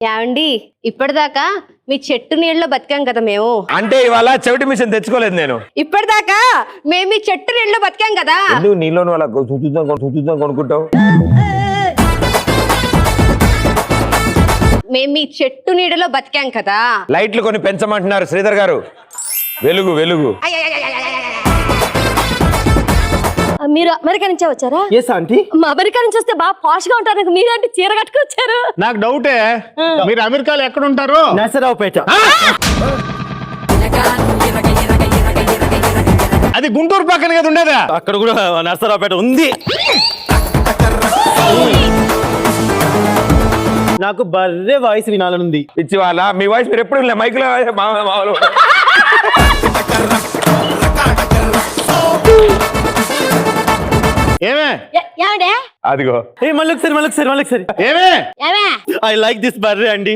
ఏమండి ఇప్పటిదాకా మీ చెట్టు నీళ్ళలో బతికాం కదా మేము. అంటే ఇవాళ చెవిటి మిషన్ తెచ్చుకోలేదు నేను. ఇప్పటిదాకా మేము మీ చెట్టు నీళ్ళలో బతికాం కదా. ఎందుకు నీళ్ళను అలా చూద్దాం కొనుక్కుంటావు? మేము మీ చెట్టు నీడలో బతికాం కదా. లైట్లు కొని పెంచమంటున్నారు శ్రీధర్ గారు. వెలుగు వెలుగు. మీరు అమెరికా నుంచే వచ్చారా? అమెరికా నుంచి వస్తే బాగా పాష్ గా ఉంటారు. మీరేంటి చీర కట్టుకొచ్చారు? నాకు డౌటే, మీరు అమెరికాలో ఎక్కడ ఉంటారు? నర్సరావుపేట. అది గుంటూరు పక్కన కదా ఉండేదా? అక్కడ కూడా నర్సరావుపేట ఉంది. నాకు బర్రె వాయిస్ వినాలనుంది. ఇచ్చి వాళ్ళ మీ వాయిస్ మీరు ఎప్పుడు మైక్ లో ఏమే అదిగో మళ్ళొకసారి ఏమే ఐ లైక్ దిస్ బర్రె అండి.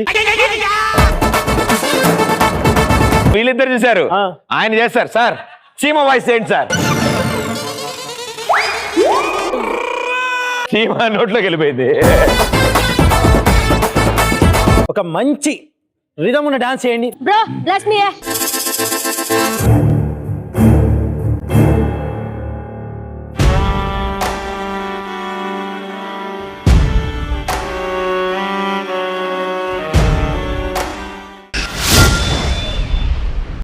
వీళ్ళిద్దరు చూశారు, ఆయన చేస్తారు. సార్ చీమ వాయిస్ ఏంటి సార్? చీమ నోట్లోకి వెళ్ళిపోయింది. ఒక మంచి రిథమ్ ఉన్న డాన్స్ చేయండి. Bro bless me.